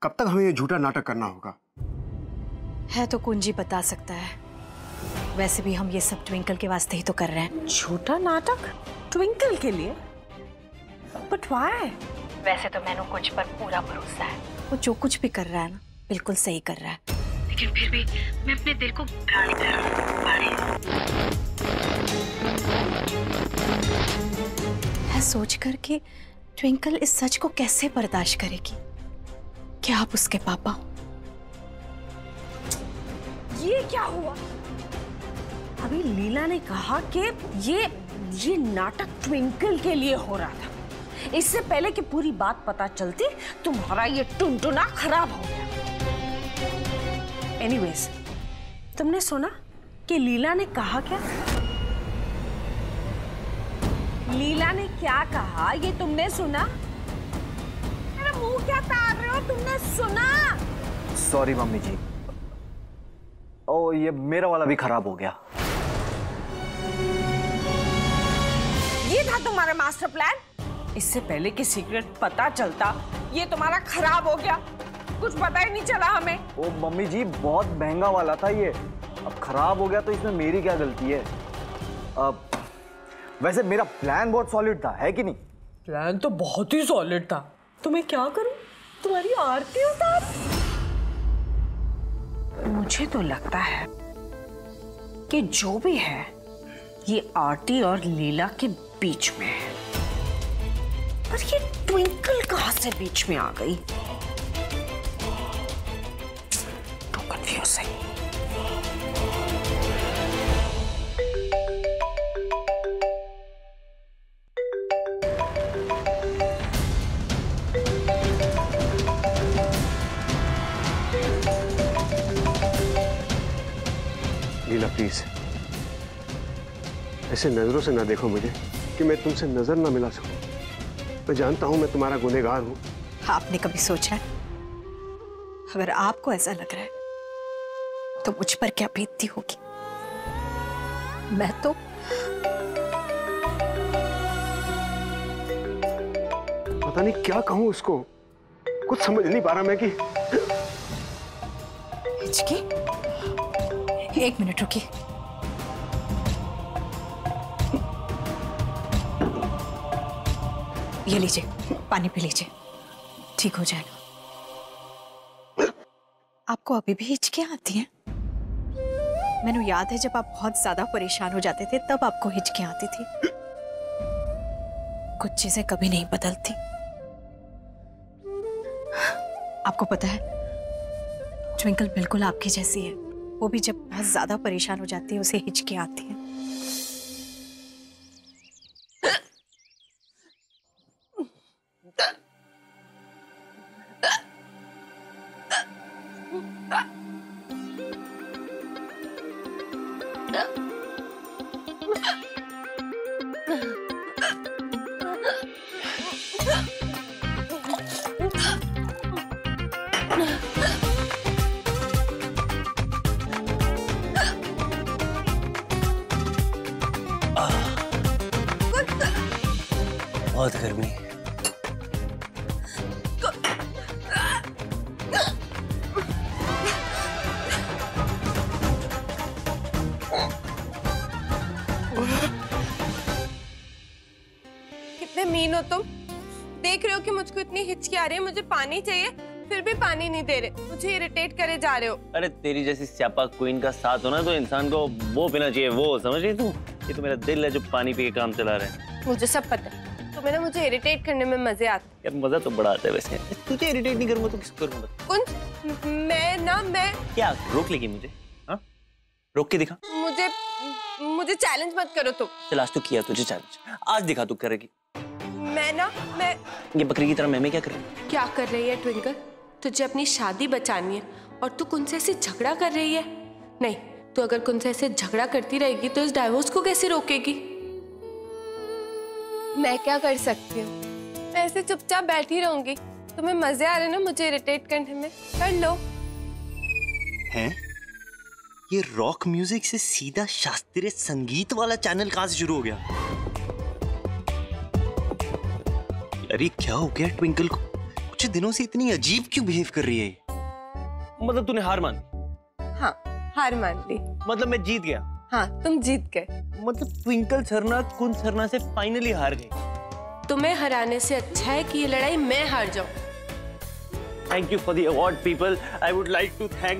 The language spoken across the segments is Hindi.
कब तक हमें ये झूठा नाटक करना होगा? है तो कुंजी बता सकता है। वैसे भी हम ये सब ट्विंकल के वास्ते ही तो कर रहे हैं। झूठा नाटक ट्विंकल के लिए? But why? वैसे तो मैंने कुछ पर पूरा भरोसा है। वो जो कुछ भी कर रहा है ना, बिल्कुल सही कर रहा है। लेकिन फिर भी मैं अपने दिल को गाली कर रही हूँ। सोच कर कि ट्विंकल इस सच को कैसे बर्दाश्त करेगी कि आप उसके पापा हो। ये क्या हुआ? अभी लीला ने कहा कि ये नाटक ट्विंकल के लिए हो रहा था। इससे पहले कि पूरी बात पता चलती, तुम्हारा ये टुनटुना खराब हो गया। एनीवेज, तुमने सुना कि लीला ने कहा क्या? लीला ने क्या कहा ये तुमने सुना? मेरा मुंह क्या ताड़ रहे हो? तुमने सुना? सॉरी मम्मी जी। ओ, ये मेरा वाला भी खराब हो गया। ये था तुम्हारा मास्टर प्लान? इससे पहले कि सीक्रेट पता चलता, ये तुम्हारा खराब हो गया। कुछ पता ही नहीं चला हमें। ओ मम्मी जी, बहुत महंगा वाला था ये, अब खराब हो गया तो इसमें मेरी क्या गलती है? वैसे मेरा प्लान बहुत सॉलिड था, है कि नहीं? प्लान तो बहुत ही सॉलिड था। तुम्हें क्या करूं? तुम्हारी आरती उतार? मुझे तो लगता है कि जो भी है ये आरती और लीला के बीच में है। पर ये ट्विंकल कहां से बीच में आ गई? तो कंफ्यूजिंग। लीला प्लीज, ऐसे नजरों से ना देखो मुझे कि मैं तुमसे नजर ना मिला सकूं। मैं जानता हूं मैं तुम्हारा गुनहगार हूं। आपने कभी सोचा है, अगर आपको ऐसा लग रहा है तो मुझ पर क्या बीतती होगी? मैं तो पता नहीं क्या कहूं उसको, कुछ समझ नहीं पा रहा मैं कि। हिचकी? एक मिनट रुकिए। ये लीजिए, पानी पी लीजिए, ठीक हो जाएगा। आपको अभी भी हिचकियां आती हैं? मैंने याद है जब आप बहुत ज्यादा परेशान हो जाते थे तब आपको हिचकियां आती थी। कुछ चीजें कभी नहीं बदलती। आपको पता है, ट्विंकल बिल्कुल आपकी जैसी है। वो भी जब बहुत ज्यादा परेशान हो जाती है उसे हिचकियां आती हैं। बहुत गर्मी। कितने मीन हो तुम। देख रहे हो कि मुझको इतनी हिचकी आ रही है, मुझे पानी चाहिए, फिर भी पानी नहीं दे रहे, मुझे इरिटेट करे जा रहे हो। अरे तेरी जैसी स्यापा क्वीन का साथ हो ना तो इंसान को वो पीना चाहिए, वो समझ रही तू? ये तो मेरा दिल है जो पानी पी के काम चला रहा है। मुझे सब पता है, तुम्हें ना मुझे इरिटेट करने में मजे आते हैं। यार मजा तो बड़ा आता है वैसे। तुझे इरिटेट नहीं करूंगा तो किसको करूंगा? कुंज, मैं क्या रोक लेगी मुझे? हाँ, रोक के दिखा। मुझे चैलेंज मत करो तुम। चल आज तो किया तुझे चैलेंज, आज दिखा तू करेगी। मैं ये बकरी की तरह मैं क्या कर रही हूँ? क्या कर रही है ट्विंकल? तुझे अपनी शादी बचानी है और तू कुंज से ऐसे झगड़ा कर रही है। नहीं, तू अगर कुंज से ऐसे झगड़ा करती रहेगी तो इस डाइवोर्स को कैसे रोकेगी? मैं क्या कर सकती हूँ? मैं ऐसे चुपचाप बैठी रहूंगी। तुम्हें मजे आ रहे ना मुझे इरिटेट करने में, कर लो। हैं? ये रॉक म्यूजिक से सीधा शास्त्रीय संगीत वाला चैनल कहाँ से शुरू हो गया? अरे क्या हो गया ट्विंकल को? कुछ दिनों से इतनी अजीब क्यों बिहेव कर रही है? मतलब तूने हार मान ली? हाँ, हार मान ली। मतलब मैं जीत गया? हाँ, तुम जीत गए। मतलब ट्विंकल सरना कुंज सरना से फाइनली हार गई। तुम्हें हराने से अच्छा है कि ये लड़ाई मैं हार जाऊं। Thank you for the award, people. I would like to thank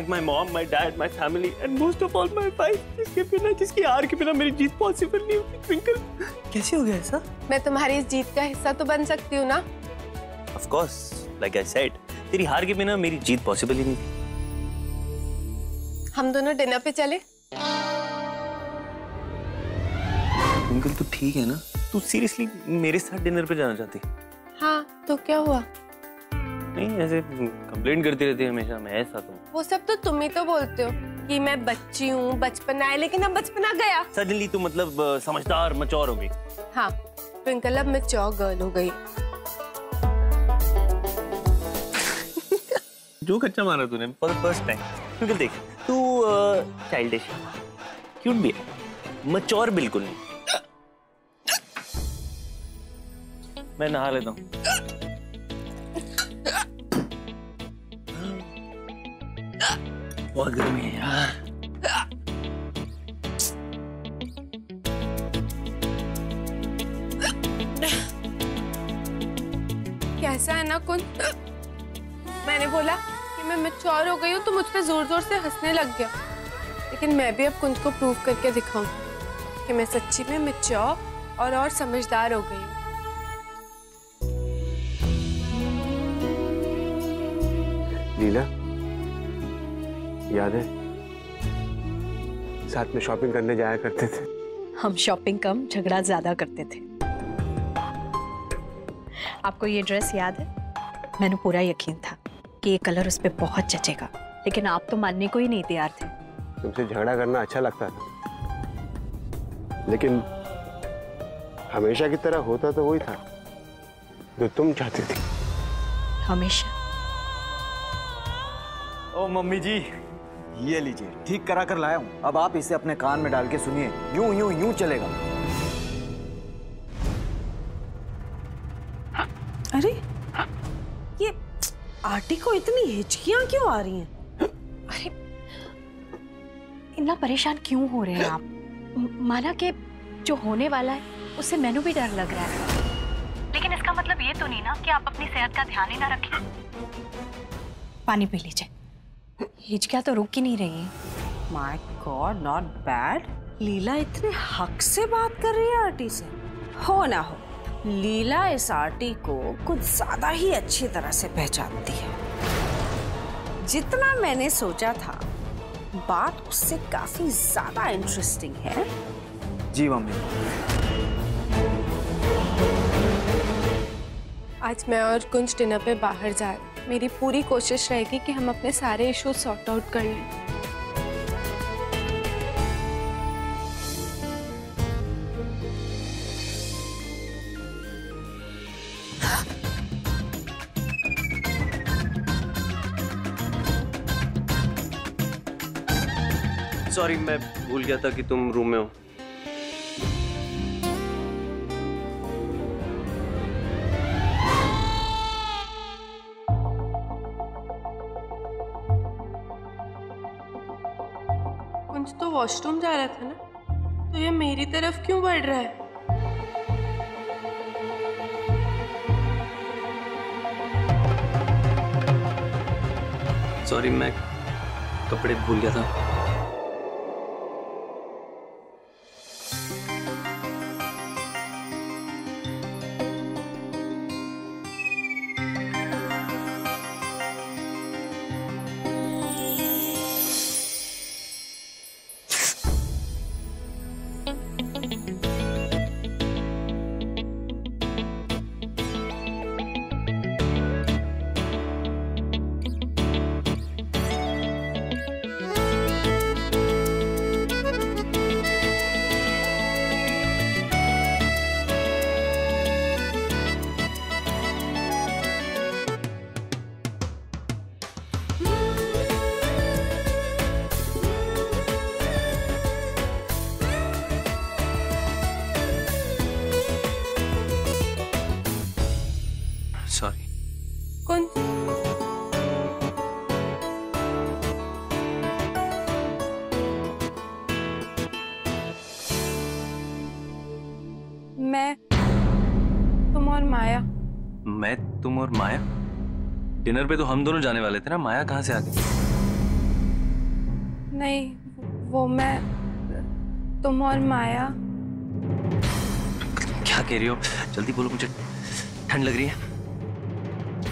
my mom, my dad, my family, and most of all my wife. जिसकी हार के बिना मेरी जीत पॉसिबल नहीं होती। ट्विंकल, कैसे हो गया ऐसा? मैं तुम्हारी इस जीत का हिस्सा तो बन सकती हूँ ना? Of course, like I said, तेरी हार के बिना मेरी जीत पॉसिबल ही नहीं थी। हम दोनों डिनर पे चले? ट्विंकल, तू ठीक है ना? तू सीरियसली मेरे साथ डिनर पे जाना चाहती? हाँ, तो क्या हुआ? नहीं, ऐसे कंप्लेंट करती रहती है हमेशा, मैं ऐसा तो। वो सब तो तुम ही तो बोलते हो कि मैं बच्ची हूँ, बचपना है, लेकिन अब बचपना गया। सडनली तू मतलब समझदार मैच्योर हो गई। हाँ, ट्विंकल अब मैच्योर गर्ल हो गई। जो कच्चा मारा तूने for the first time. Twinkle देख, तू चाइल्डिश है, क्यूट भी है, मैच्योर बिल्कुल नहीं। मैं नहा लेता हूँ। बहुत गर्मी है यार। कैसा है ना कुंज? मैंने बोला कि मैं मैच्योर हो गई हूँ तो मुझ पे जोर जोर से हंसने लग गया। लेकिन मैं भी अब कुंज को प्रूव करके दिखाऊंगी कि मैं सच्ची में मैच्योर और समझदार हो गई हूँ। लीला, याद है साथ में शॉपिंग करने जाया करते थे? हम शॉपिंग कम झगड़ा ज्यादा करते थे। आपको ये ड्रेस याद है? मैंने पूरा यकीन था कि ये कलर उस पर बहुत जचेगा, लेकिन आप तो मानने को ही नहीं तैयार थे। तुमसे झगड़ा करना अच्छा लगता था, लेकिन हमेशा की तरह होता तो वही था जो तुम चाहती थी। हमेशा? ओ मम्मी जी, ये लीजिए, ठीक करा कर लाया हूँ। अब आप इसे अपने कान में डाल के सुनिए, यूं यूं यूं चलेगा। अरे, ये आंटी को इतनी हिचकियां क्यों आ रही हैं? अरे, इतना परेशान क्यों हो रहे हैं आप? माना कि जो होने वाला है उससे मैनू भी डर लग रहा है, लेकिन इसका मतलब ये तो नहीं ना कि आप अपनी सेहत का ध्यान ही ना रखें। पानी पी लीजिए, हिचकियां तो रुक ही नहीं रही है। My god, not bad. Leela इतने हक से बात कर रही है आंटी से। हो ना हो, लीला इस आंटी को कुछ ज्यादा ही अच्छी तरह से पहचानती है। जितना मैंने सोचा था, बात उससे काफी ज्यादा इंटरेस्टिंग है। जी मम्मी। आज मैं और कुंज डिनर पे बाहर जा रहे। मेरी पूरी कोशिश रहेगी कि हम अपने सारे इश्यूज सॉर्ट आउट कर लें। सॉरी, मैं भूल गया था कि तुम रूम में हो। कुंज तो वॉशरूम जा रहा था ना, तो ये मेरी तरफ क्यों बढ़ रहा है? सॉरी, मैं कपड़े भूल गया था। कुंज मैं, तुम और माया। मैं, तुम और माया? डिनर पे तो हम दोनों जाने वाले थे ना, माया कहाँ से आ गई? नहीं, वो मैं, तुम और माया। क्या कह रही हो? जल्दी बोलो, मुझे ठंड लग रही है।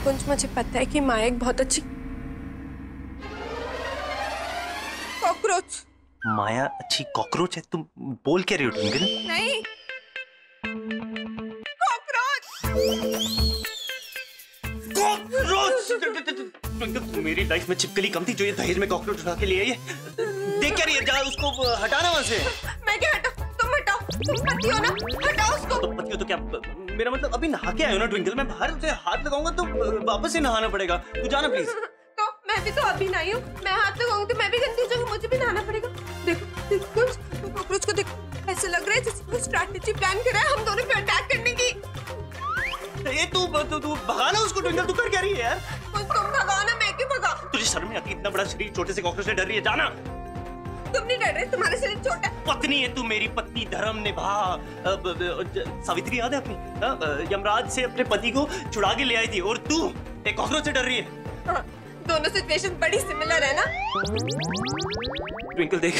कुंज, मुझे पता है कि माया एक बहुत अच्छी कॉकरोच। माया अच्छी कॉकरोच है? तुम बोल क्या रही हो ट्विंकल? नहीं, कॉकरोच। ट्विंकल, मेरी लाइफ में छिपकली कम थी जो ये दहेज में कॉकरोच उठा के लिए आई है। देख क्या रही है? जा उसको हटाना वहां से। मैं क्या हटाऊं? तुम हटाओ, तुम पति हो ना, हटाओ उसको। तो पति हो तो क्या? मेरा मतलब अभी नहा के आए हो ना ट्विंकल, मैं बाहर से हाथ लगाऊंगा तो वापस से नहाना पड़ेगा। तू जाना प्लीज। तो मैं भी तो अभी नहाई हूँ, मैं हाथ लगाऊंगी तो मैं भी गंदी हो जाऊंगी, मुझे भी नहाना पड़ेगा। देखो देखो कुछ कॉकरोच को देखो, ऐसे लग रहा है जैसे कोई स्ट्रैटेजी प्लान कर रहा है हम दोनों पे अटैक करने की। ये तू भगा ना उसको ट्विंकल, तू कर क्या रही है यार? तुम भगाओ ना, मैं क्यों भगाऊं? तुझे शर्म नहीं आती? इतना बड़ा शरीर छोटे से कॉकरोच से डर रही है? जाना। तुम नहीं डर रहे? तुम्हारा शरीर छोटा है। पत्नी है तू मेरी, पत्नी धर्म निभा। सावित्री याद है अपनी? यमराज से अपने पति को छुड़ा के ले आई थी और तू एक कॉकरोच से डर रही है। हाँ, दोनों सिचुएशन बड़ी सिमिलर है ना। ट्विंकल देख,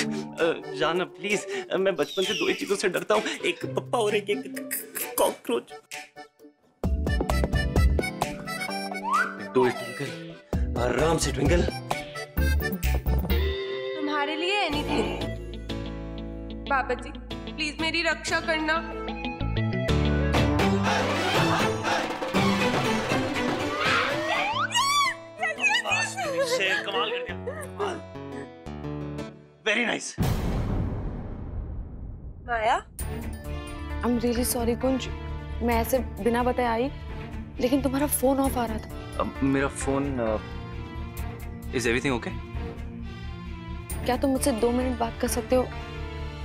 जाना प्लीज। मैं बचपन से दो ही चीजों से डरता हूँ, एक पप्पा और एक कॉकरोच। ट्विंकल, आराम से ट्विंकल। तुम्हारे लिए एनीथिंग। बाबा जी प्लीज मेरी रक्षा करना। शेर कमाल कर दिया। Very nice. Maya, I am really sorry Kunj, मैं ऐसे बिना बताए आई, लेकिन तुम्हारा फोन ऑफ आ रहा था। मेरा फोन इज एवरीथिंग ओके? क्या तुम मुझसे 2 मिनट बात कर सकते हो?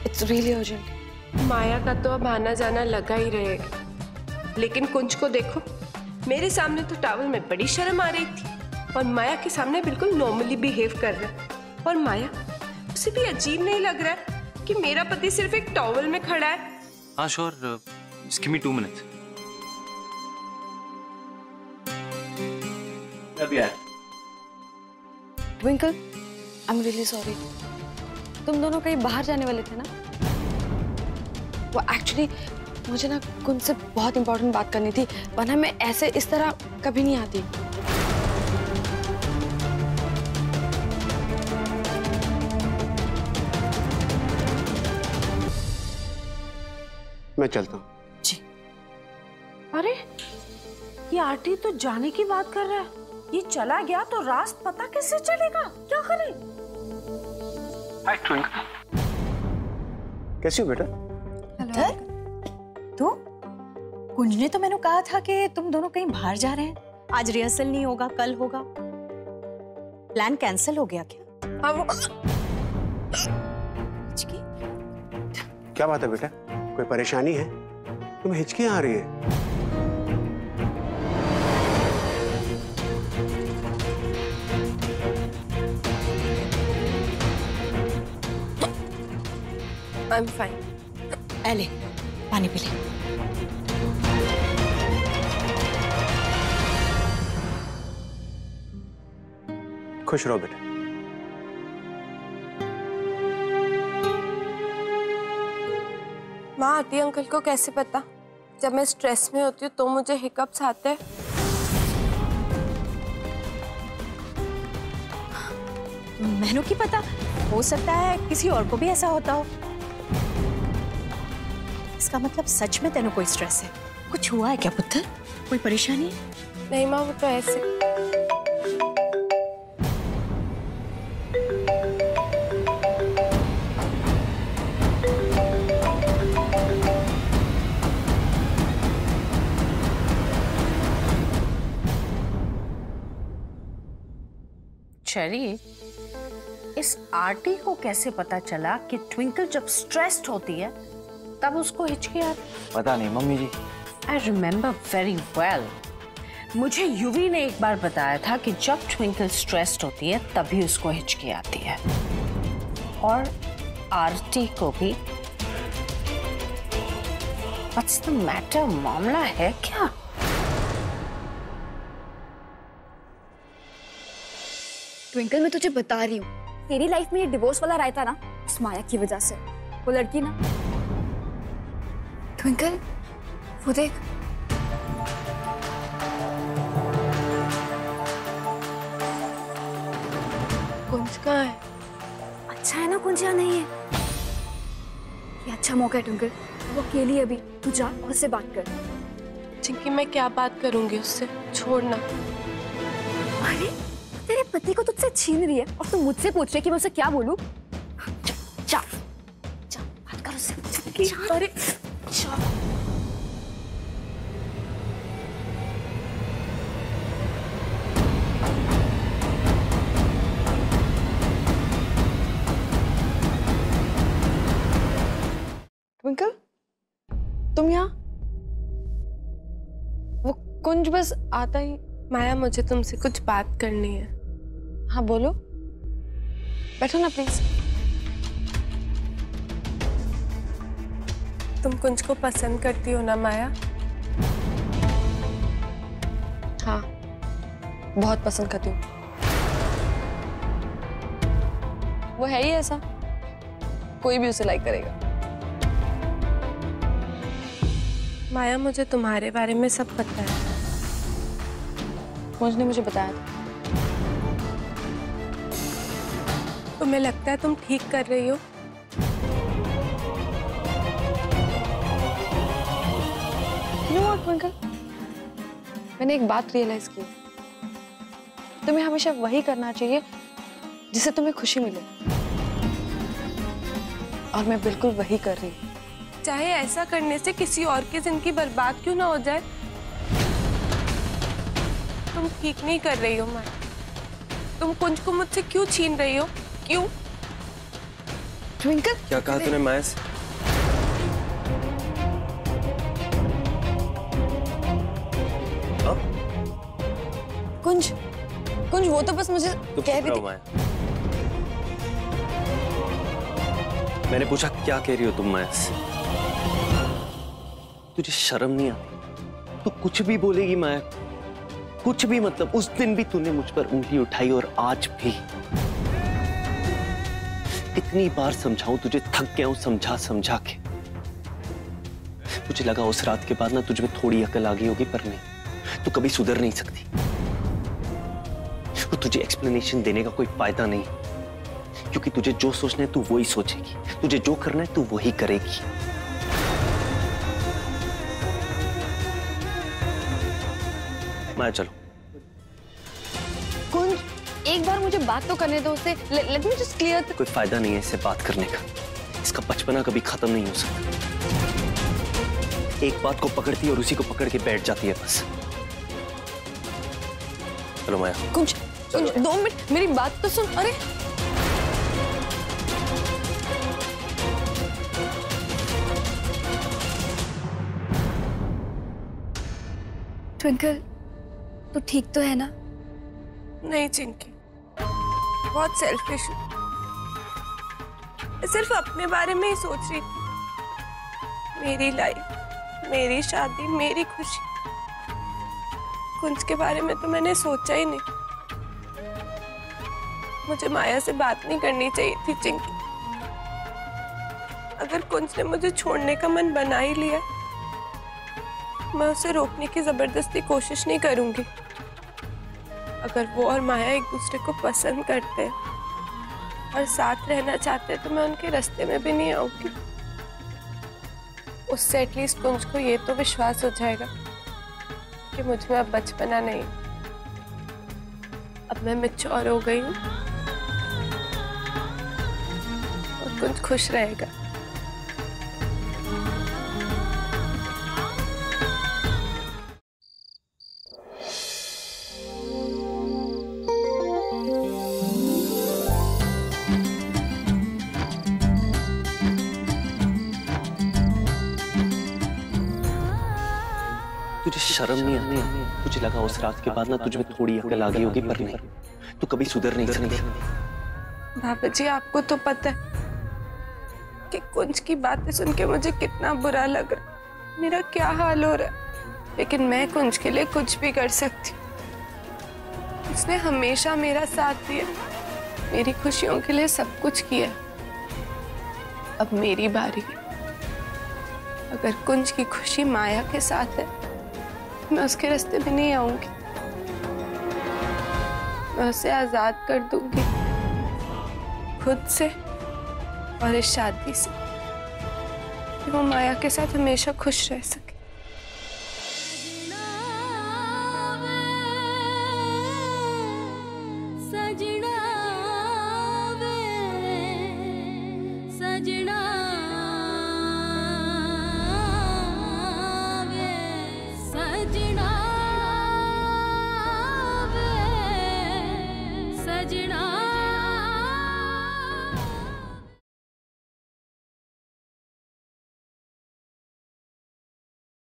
It's really urgent. माया का तो अब आना जाना लगा ही रहेगा, लेकिन कुंज को देखो, मेरे सामने तो टॉवल में बड़ी शर्म आ रही थी और माया के सामने बिल्कुल नॉर्मली बिहेव कर रहा है। और माया, उसे भी अजीब नहीं लग रहा है कि मेरा पति सिर्फ एक टॉवल में खड़ा है? हाँ sure, just give me 2 minutes. अभी आया। Twinkle, I am really sorry. तुम दोनों कहीं बाहर जाने वाले थे ना? वो एक्चुअली मुझे ना कुंज से बहुत इंपॉर्टेंट बात करनी थी, वरना मैं ऐसे इस तरह कभी नहीं आती। मैं चलता हूँ। जी। अरे ये आरटी तो जाने की बात कर रहा है, ये चला गया तो रास्ता पता कैसे चलेगा? क्या करें? हाय ट्विंकल, कैसी हो बेटा? तो कुंज ने तो मैंने कहा था कि तुम दोनों कहीं बाहर जा रहे हैं, आज रिहर्सल नहीं होगा, कल होगा। प्लान कैंसिल हो गया क्या? हाँ, वो क्या बात है बेटा, कोई परेशानी है? तुम्हें हिचकियां आ रही है? I am fine. ले पानी पी ले। खुश रहो बेटा। माँ, आंटी अंकल को कैसे पता जब मैं स्ट्रेस में होती हूँ तो मुझे हिकअप्स आते हैं? मैनू की पता, हो सकता है किसी और को भी ऐसा होता हो। इसका मतलब सच में तेनू कोई स्ट्रेस है? कुछ हुआ है क्या पुत्र? कोई परेशानी? नहीं माँ, वो तो ऐसे। चेरी, इस आरटी को कैसे पता चला कि ट्विंकल जब स्ट्रेस्ड होती है तब उसको हिचकी आती? पता नहीं mummy ji. I remember very well. मुझे युवी ने एक बार बताया था कि जब ट्विंकल स्ट्रेस्ड होती है तभी उसको हिचकी आती है, और आरती को भी। What's the matter? मामला है क्या? ट्विंकल, मैं तुझे बता रही हूँ, तेरी लाइफ में ये डिवोर्स वाला रायता ना उस माया की वजह से। वो लड़की ना, ट्विंकल वो देख। कुंज कहाँ है? अच्छा है ना कुंज यहाँ नहीं है। ये अच्छा मौका है ट्विंकल, वो अकेली है अभी, तू जा और उससे बात कर। चिंकी मैं क्या बात करूंगी उससे, छोड़ना। अरे तेरे पति को तुझसे छीन रही है और तू मुझसे पूछ रही है कि मैं उसे क्या बोलूं? जा जा बात कर उससे। अरे ट्विंकल, तुम यहाँ? वो कुंज बस आता ही। माया, मुझे तुमसे कुछ बात करनी है। हाँ बोलो, बैठो ना प्लीज। तुम कुंज को पसंद करती हो ना माया? हाँ, बहुत पसंद करती हूँ। वो है ही ऐसा, कोई भी उसे लाइक करेगा। माया, मुझे तुम्हारे बारे में सब पता है। कुंज ने मुझे बताया था। तुम्हें लगता है तुम ठीक कर रही हो? You know what, twinkle? मैंने एक बात रियलाइज की, तुम्हें हमेशा वही करना चाहिए जिससे तुम्हें खुशी मिले, और मैं बिल्कुल वही कर रही हूँ। चाहे ऐसा करने से किसी और की जिंदगी बर्बाद क्यों ना हो जाए। तुम ठीक नहीं कर रही हो माया। तुम कुंज को मुझसे क्यों छीन रही हो? क्यों? ट्विंकल, क्या कहा तूने माया से? कुंज, कुंज वो तो बस मुझे तो कह रही थी। माया, मैंने पूछा क्या कह रही हो तुम माया से? तुझे शर्म नहीं आती? तू कुछ भी बोलेगी माया, कुछ भी। मतलब उस दिन भी तूने मुझ पर उंगली उठाई और आज भी। कितनी बार समझाऊं तुझे, थक गया हूं समझा समझा के। मुझे लगा उस रात के बाद ना तुझ में थोड़ी अकल आ गई होगी, पर नहीं, तू कभी सुधर नहीं सकती। तो तुझे एक्सप्लेनेशन देने का कोई फायदा नहीं, क्योंकि तुझे जो सोचना है तू वही सोचेगी, तुझे जो करना है तू वही करेगी। माया चलो। कुंज, एक बार मुझे बात तो करने दो उससे। Let me just clear. कोई फायदा नहीं है इससे बात करने का, इसका बचपना कभी खत्म नहीं हो सकता। एक बात को पकड़ती है और उसी को पकड़ के बैठ जाती है बस। चलो माया। कुंज, कुंज 2 मिनट मेरी बात तो सुन। अरे ट्विंकल, तू ठीक तो है ना? नहीं चिंकी, बहुत सेल्फिश हूँ। मैं सिर्फ अपने बारे में ही सोच रही थी। मेरी लाइफ, मेरी शादी, मेरी खुशी। कुंज के बारे में तो मैंने सोचा ही नहीं। मुझे माया से बात नहीं करनी चाहिए थी चिंकी। अगर कुंज ने मुझे छोड़ने का मन बना ही लिया, मैं उसे रोकने की जबरदस्ती कोशिश नहीं करूंगी। अगर वो और माया एक दूसरे को पसंद करते हैं और साथ रहना चाहते हैं तो मैं उनके रास्ते में भी नहीं आऊंगी। उससे एटलीस्ट कुंज को ये तो विश्वास हो जाएगा कि मुझ में अब बचपना नहीं, अब मैं मैच्योर हो गई हूँ और कुंज खुश रहेगा। तुझे शर्म नहीं आती? तुझे लगा उस रात के बाद ना तुझ में थोड़ी अकल आ गई होगी, पर नहीं, तू कभी सुधर नहीं सकती। बाबा जी, आपको तो पता है कि कुंज की बातें सुन के मुझे कितना बुरा लग रहा है, मेरा क्या हाल हो रहा है, लेकिन मैं कुंज के लिए कुछ भी कर सकती हूँ। उसने हमेशा मेरा साथ दिया, मेरी खुशियों के लिए सब कुछ किया। अब मेरी बारी है। अगर कुंज की खुशी माया के साथ है, मैं उसके रास्ते में नहीं आऊंगी। मैं उसे आजाद कर दूंगी, खुद से और इस शादी से, कि वो माया के साथ हमेशा खुश रह सके। सजना